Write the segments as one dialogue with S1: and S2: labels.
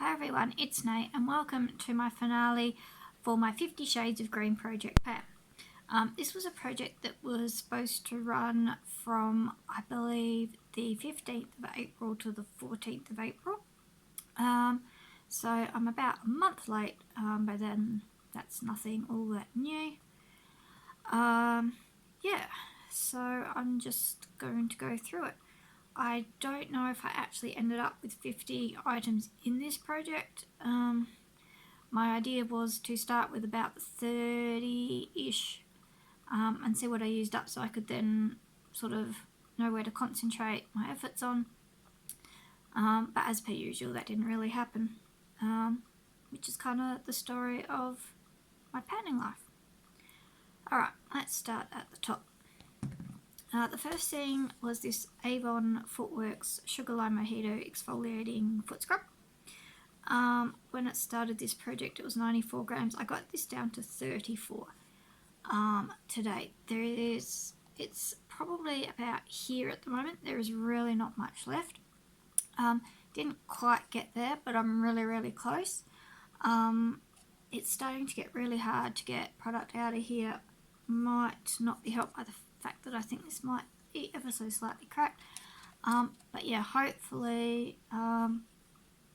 S1: Hi everyone, it's Nate and welcome to my finale for my 50 Shades of Green project pack. This was a project that was supposed to run from, I believe, the 15th of April to the 14th of April. So I'm about a month late, but then that's nothing all that new. Yeah, so I'm just going to go through it. I don't know if I actually ended up with 50 items in this project. My idea was to start with about 30-ish and see what I used up so I could then sort of know where to concentrate my efforts on. But as per usual, that didn't really happen, which is kind of the story of my painting life. Alright, let's start at the top. The first thing was this Avon Footworks Sugar Lime Mojito Exfoliating Foot Scrub. When it started this project, it was 94 grams. I got this down to 34 today. It's probably about here at the moment. There is really not much left. Didn't quite get there, but I'm really close. It's starting to get really hard to get product out of here. Might not be helped by the fact that I think this might be ever so slightly cracked. But yeah, hopefully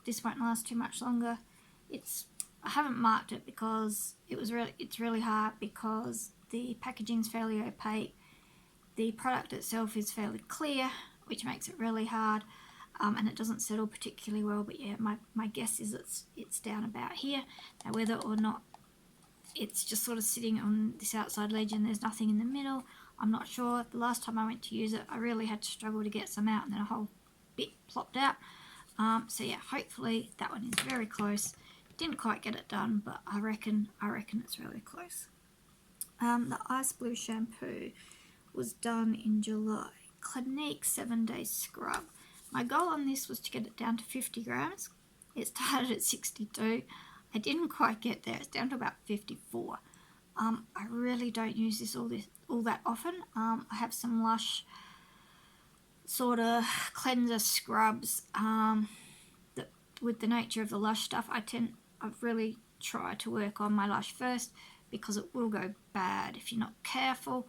S1: this won't last too much longer. I haven't marked it because it's really hard because the packaging's fairly opaque. The product itself is fairly clear, which makes it really hard, and it doesn't settle particularly well. But yeah, my guess is it's down about here. Now whether or not it's just sort of sitting on this outside ledge and there's nothing in the middle, I'm not sure. The last time I went to use it, I really had to struggle to get some out, and then a whole bit plopped out. So yeah, hopefully that one is very close. Didn't quite get it done, but I reckon it's really close. The Ice Blue shampoo was done in July. Clinique 7-day scrub. My goal on this was to get it down to 50 grams. It started at 62. I didn't quite get there. It's down to about 54. I really don't use this all that often. I have some Lush sort of cleanser scrubs that with the nature of the Lush stuff, I've really tried to work on my Lush first because it will go bad if you're not careful.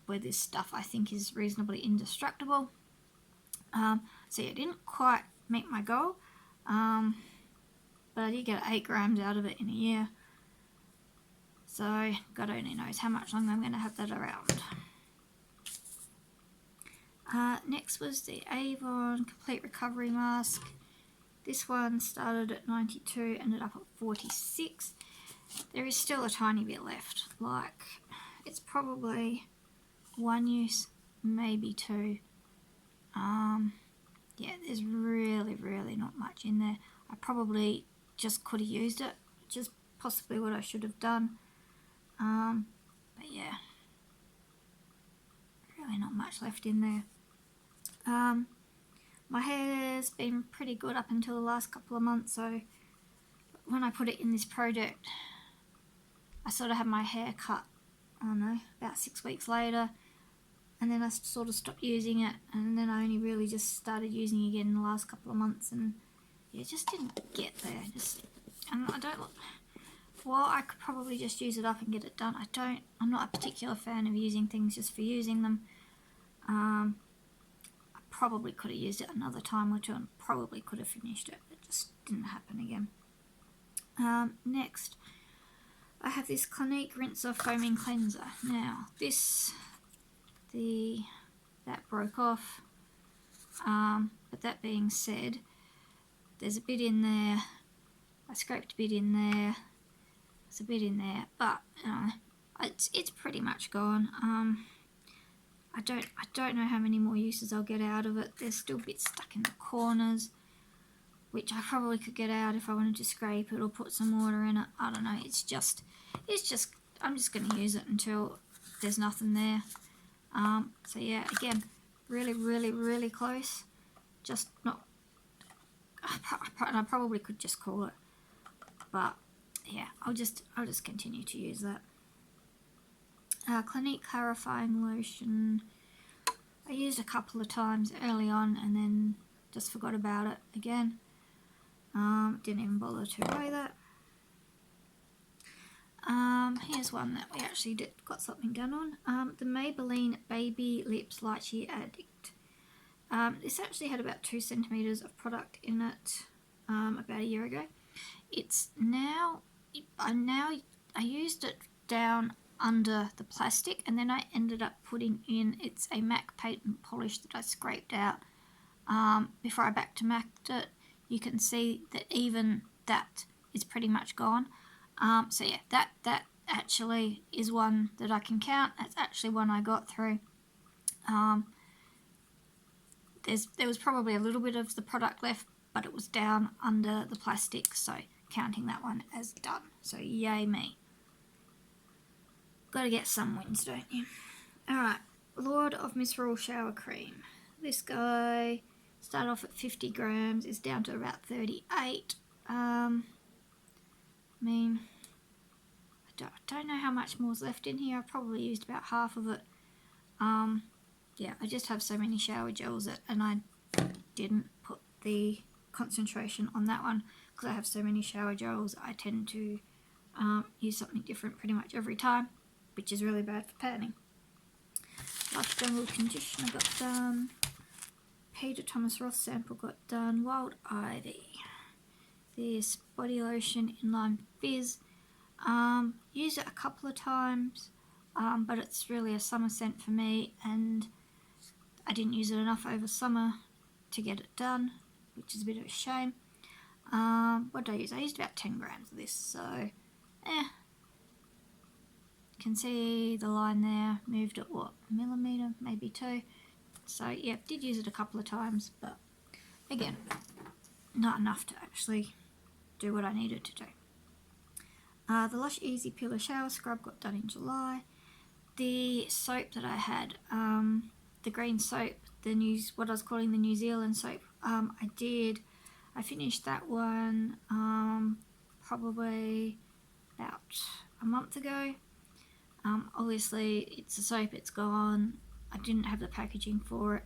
S1: Where this stuff I think is reasonably indestructible. So yeah, I didn't quite meet my goal, but I did get 8 grams out of it in a year. So God only knows how much longer I'm going to have that around. Next was the Avon Complete Recovery Mask. This one started at 92, ended up at 46. There is still a tiny bit left. Like, it's probably one use, maybe two. Yeah, there's really not much in there. I probably just could have used it, which is possibly what I should have done. But yeah, really not much left in there. My hair's been pretty good up until the last couple of months, so when I put it in this project, I sort of had my hair cut, I don't know, about 6 weeks later, and then I sort of stopped using it, and then I only really just started using it again in the last couple of months, and yeah, it just didn't get there. And I don't, while I could probably just use it up and get it done, I'm not a particular fan of using things just for using them. I probably could have used it another time or two and probably could have finished it. It just didn't happen again. Next, I have this Clinique Rinse Off Foaming Cleanser. Now, that broke off. But that being said, there's a bit in there. I scraped a bit in there. There's a bit in there, but it's pretty much gone. I don't know how many more uses I'll get out of it. There's still bits stuck in the corners, which I probably could get out if I wanted to scrape it or put some water in it. I don't know. It's just I'm just going to use it until there's nothing there. So yeah, again, really close. Just not. I probably could just call it, but yeah, I'll just continue to use that. Clinique Clarifying Lotion. I used a couple of times early on and then just forgot about it again. Didn't even bother to weigh that. Here's one that we actually got something done on. The Maybelline Baby Lips Lychee Addict. This actually had about 2 centimeters of product in it about a year ago. It's now, I used it down under the plastic, and then I ended up putting in, it's a MAC patent polish that I scraped out before I back to MAC'd it. You can see that even that is pretty much gone. So yeah, that actually is one that I can count. That's actually one I got through. There was probably a little bit of the product left, but it was down under the plastic, so counting that one as done. So yay me. Gotta get some wins, don't you? Alright, Lord of Misrule Shower Cream. This guy started off at 50 grams, is down to about 38. I mean, I don't know how much more is left in here. I probably used about half of it. Yeah, I just have so many shower gels and I didn't put the concentration on that one because I have so many shower gels. I tend to use something different pretty much every time, which is really bad for panning. Lush Jungle Conditioner got done. Peter Thomas Roth sample got done. Wild Ivy. This body lotion in Lime Fizz. Used it a couple of times, but it's really a summer scent for me, and I didn't use it enough over summer to get it done, which is a bit of a shame. What did I use? I used about 10 grams of this, so can see the line there, moved it what, millimetre, maybe 2. So yeah, did use it a couple of times, but again, not enough to actually do what I needed to do. The Lush Easy Peeler Shower Scrub got done in July. The soap that I had, the green soap, what I was calling the New Zealand soap, I finished that one probably about a month ago. Obviously it's a soap, it's gone. I didn't have the packaging for it.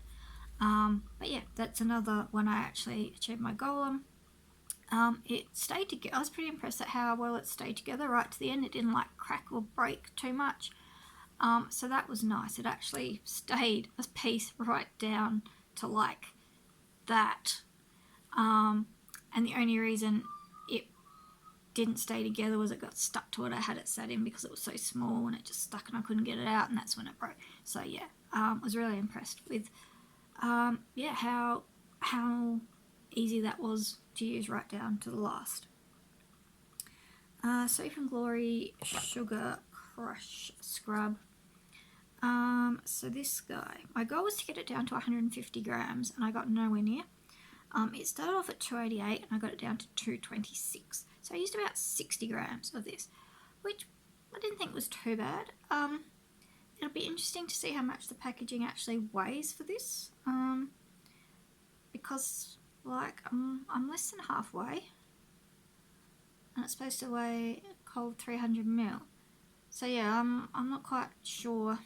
S1: But yeah, that's another one I actually achieved my goal on. It stayed together. I was pretty impressed at how well it stayed together right to the end. It didn't like crack or break too much. So that was nice. It actually stayed a piece right down to like that. And the only reason it didn't stay together was it got stuck to what I had it sat in because it was so small and it just stuck and I couldn't get it out, and that's when it broke. So yeah, I was really impressed with how easy that was to use right down to the last. Soap and Glory Sugar Crush Scrub. So this guy, my goal was to get it down to 150 grams and I got nowhere near. It started off at 288 and I got it down to 226. So I used about 60 grams of this, which I didn't think was too bad. It'll be interesting to see how much the packaging actually weighs for this, because like I'm less than halfway and it's supposed to weigh a cold 300 ml. So yeah, I'm not quite sure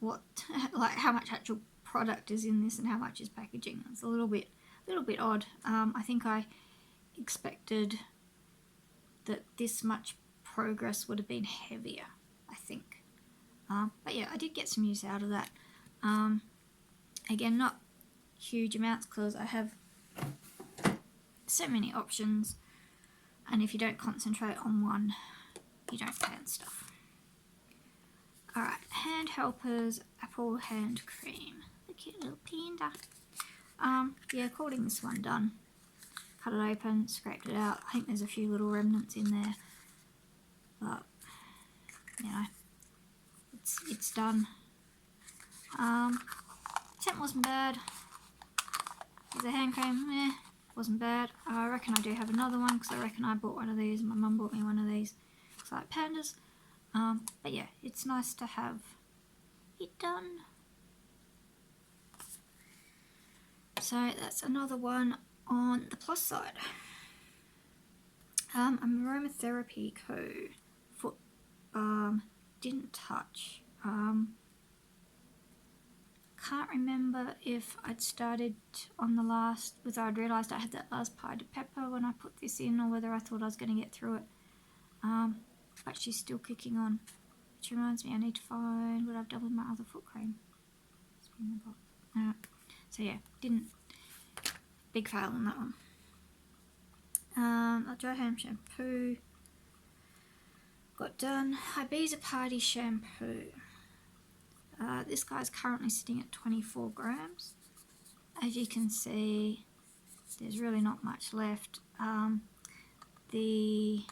S1: what like how much actual product is in this and how much is packaging. It's a little bit odd. I think I expected that this much progress would have been heavier, I think. But yeah, I did get some use out of that. Again, not huge amounts because I have so many options, and if you don't concentrate on one, you don't pan stuff. Alright, Hand Helpers Apple Hand Cream. The cute little panda. Yeah, calling this one done. Cut it open, scraped it out. I think there's a few little remnants in there, but you know, it's done. Scent wasn't bad. The hand cream, wasn't bad. I reckon I do have another one because I reckon I bought one of these. My mum bought me one of these. Looks like pandas. But yeah, it's nice to have it done. So that's another one on the plus side. Aromatherapy Co. Foot Balm. Didn't touch. can't remember if I'd started on the last, whether I'd realised I had that last pie de pepper when I put this in, or whether I thought I was going to get through it. But she's still kicking on. Which reminds me, I need to find what I've done with my other foot cream. So yeah, big fail on that one. A dry hand shampoo got done. Ibiza Party shampoo. This guy's currently sitting at 24 grams. As you can see, there's really not much left. The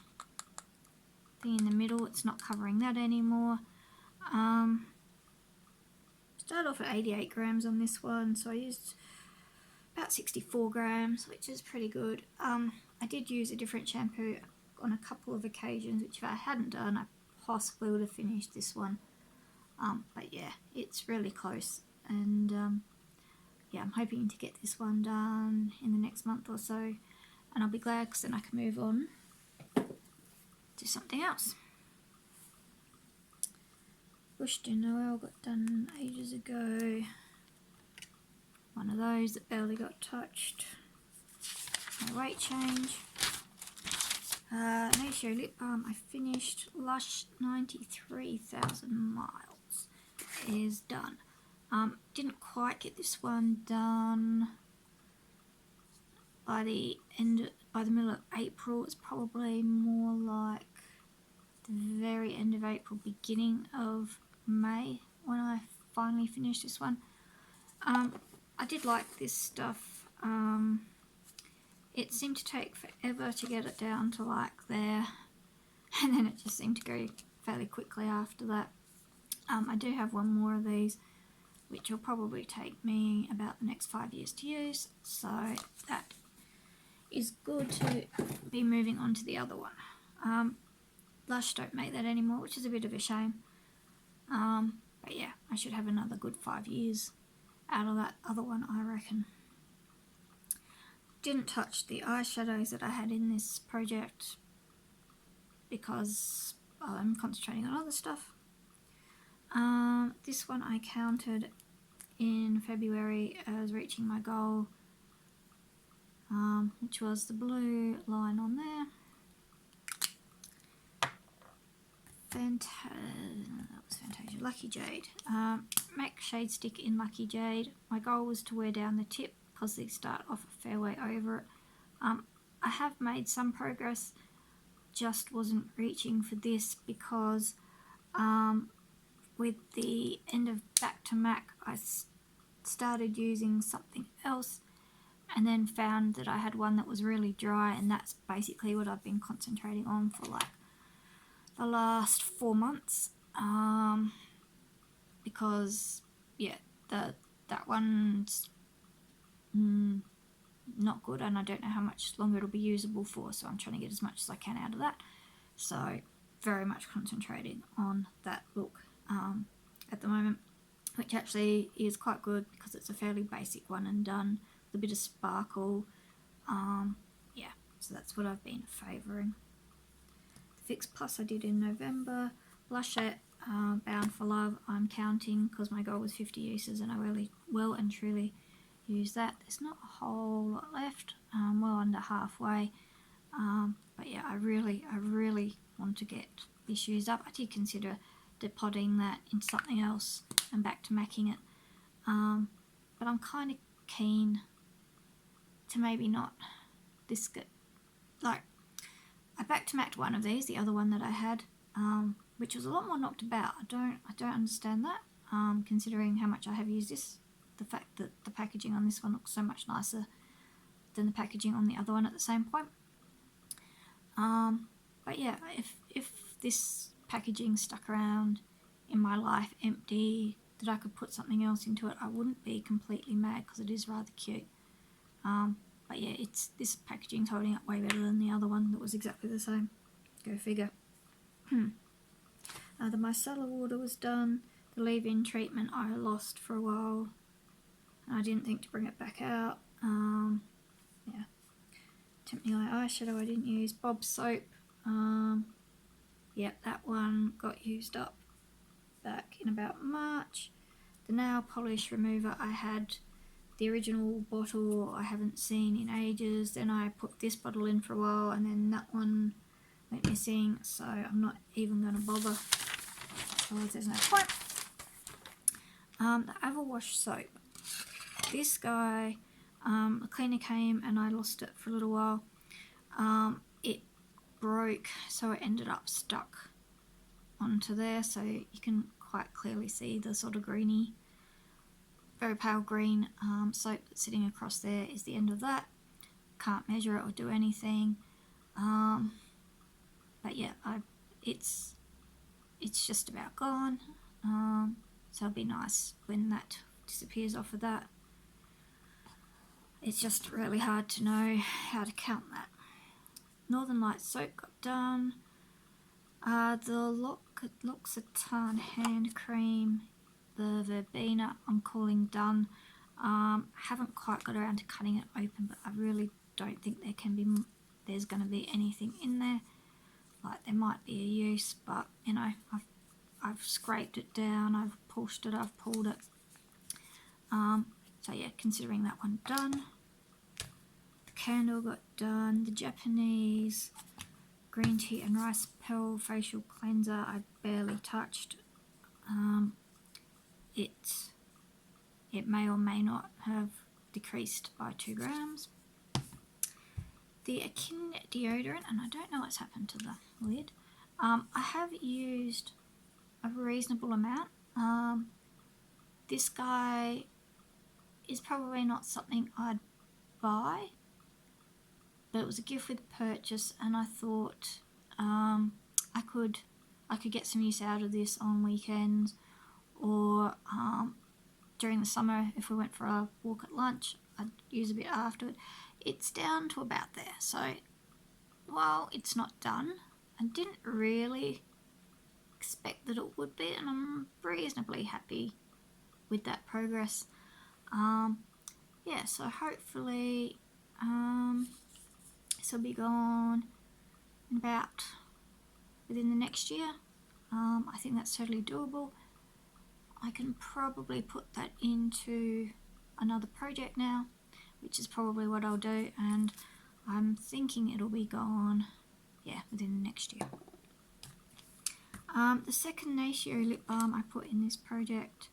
S1: thing in the middle, it's not covering that anymore. Started off at 88 grams on this one, so I used about 64 grams, which is pretty good. I did use a different shampoo on a couple of occasions, which if I hadn't done, I possibly would have finished this one. But yeah, it's really close, and yeah, I'm hoping to get this one done in the next month or so, and I'll be glad because then I can move on to something else. Bush de Noël got done ages ago. One of those that barely got touched. No weight change. Natio Lip Balm I finished. Lush 93,000 miles is done. Didn't quite get this one done by the middle of April. It's probably more like the very end of April, beginning of May when I finally finished this one. I did like this stuff. It seemed to take forever to get it down to like there, and then it just seemed to go fairly quickly after that. I do have one more of these, which will probably take me about the next 5 years to use, so that is good to be moving on to the other one. Lush don't make that anymore, which is a bit of a shame. But yeah, I should have another good 5 years out of that other one, I reckon. Didn't touch the eyeshadows that I had in this project because I'm concentrating on other stuff. This one I counted in February as reaching my goal, which was the blue line on there. That was Fantasia. Lucky Jade. MAC Shade Stick in Lucky Jade. My goal was to wear down the tip because they start off a fair way over it. I have made some progress, just wasn't reaching for this because with the end of Back to MAC I started using something else and then found that I had one that was really dry, and that's basically what I've been concentrating on for like the last 4 months, because yeah, that one's not good, and I don't know how much longer it'll be usable for, so I'm trying to get as much as I can out of that. So very much concentrating on that look at the moment, which actually is quite good because it's a fairly basic one and done with a bit of sparkle. Yeah, so that's what I've been favouring. Fix Plus I did in November. Blushette Bound for Love I'm counting because my goal was 50 uses and I really well and truly used that. There's not a whole lot left, well under halfway, but yeah, I really want to get this used up. I did consider depotting that into something else and back to macking it, but I'm kind of keen to maybe not like I back to macked one of these, the other one that I had, which was a lot more knocked about. I don't understand that, considering how much I have used this. The fact that the packaging on this one looks so much nicer than the packaging on the other one at the same point. But yeah, if this packaging stuck around in my life empty, that I could put something else into it, I wouldn't be completely mad because it is rather cute. But yeah, this packaging's holding up way better than the other one that was exactly the same. Go figure. The micellar water was done. The leave-in treatment I lost for a while. I didn't think to bring it back out. Yeah. Tempt Me Eye eyeshadow I didn't use. Bob's soap. Yeah, that one got used up back in about March. the nail polish remover, I had the original bottle I haven't seen in ages. Then I put this bottle in for a while, and then that one went missing, so I'm not even going to bother. Otherwise there's no point. The Avawash soap. This guy, the cleaner came and I lost it for a little while. It broke, so it ended up stuck onto there, so you can quite clearly see the sort of greeny, very pale green soap that's sitting across there is the end of that. Can't measure it or do anything, but yeah, it's just about gone, so it'll be nice when that disappears off of that. It's just really hard to know how to count that. Northern Lights soap got done. The L'Occitane hand cream, the Verbena, I'm calling done. Haven't quite got around to cutting it open, but I really don't think there's going to be anything in there. Like, there might be a use, but you know, I've scraped it down, I've pushed it, I've pulled it. So yeah, considering that one done. The candle got done. The Japanese green tea and rice pearl facial cleanser I barely touched. It may or may not have decreased by 2 grams. The Akin deodorant, and I don't know what's happened to the lid. I have used a reasonable amount. This guy is probably not something I'd buy, but it was a gift with purchase, and I thought I could get some use out of this on weekends, or during the summer if we went for a walk at lunch, I'd use a bit after it. It's down to about there, so while it's not done, I didn't really expect that it would be, and I'm reasonably happy with that progress. Yeah, so hopefully this will be gone in about within the next year. I think that's totally doable. I can probably put that into another project now, which is probably what I'll do, and I'm thinking it'll be gone, yeah, within the next year. The second Natio lip balm I put in this project,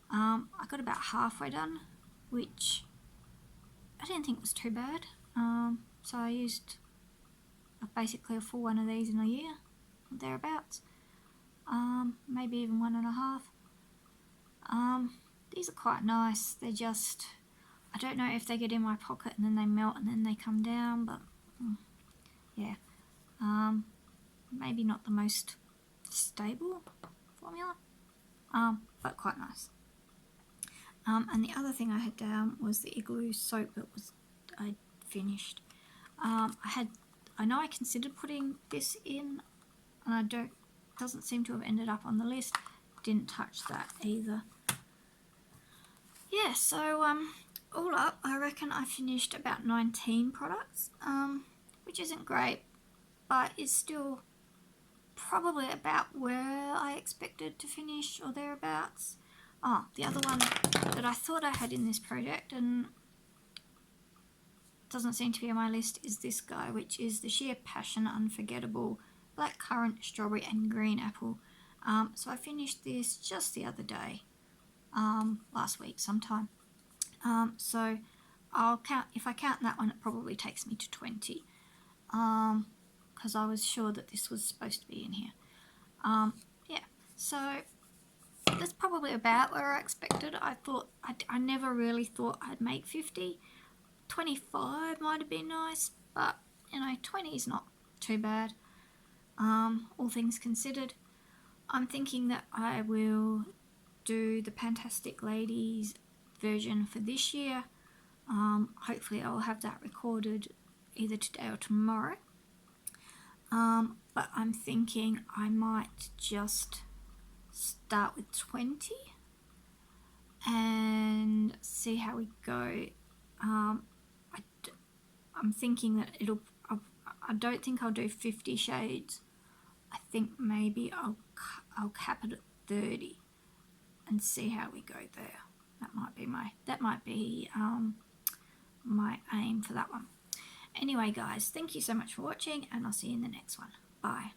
S1: I got about halfway done, which I didn't think was too bad. So I used basically a full one of these in a year, thereabouts, maybe even 1.5. These are quite nice. They're just, I don't know if they get in my pocket and then they melt and then they come down, but yeah, maybe not the most stable formula, but quite nice. And the other thing I had down was the Igloo soap that I finished. I know I considered putting this in, and doesn't seem to have ended up on the list. Didn't touch that either. Yeah, so all up, I reckon I finished about 19 products, which isn't great, but is still probably about where I expected to finish or thereabouts. Oh, the other one that I thought I had in this project and doesn't seem to be on my list is this guy, which is the Sheer Passion Unforgettable Blackcurrant, Strawberry and Green Apple. So I finished this just the other day, last week sometime. So I'll count, if I count that one, it probably takes me to 20, because I was sure that this was supposed to be in here. Yeah, so that's probably about where I expected. I never really thought I'd make 50. 25 might have been nice, but you know, 20 is not too bad, all things considered. I'm thinking that I will do the Fantastic Ladies version for this year. Hopefully I'll have that recorded either today or tomorrow. But I'm thinking I might just start with 20 and see how we go. I'm thinking that I don't think I'll do 50 shades. I think maybe I'll cap it at 30. and see how we go there. That might be my aim for that one. Anyway guys, thank you so much for watching, and I'll see you in the next one. Bye.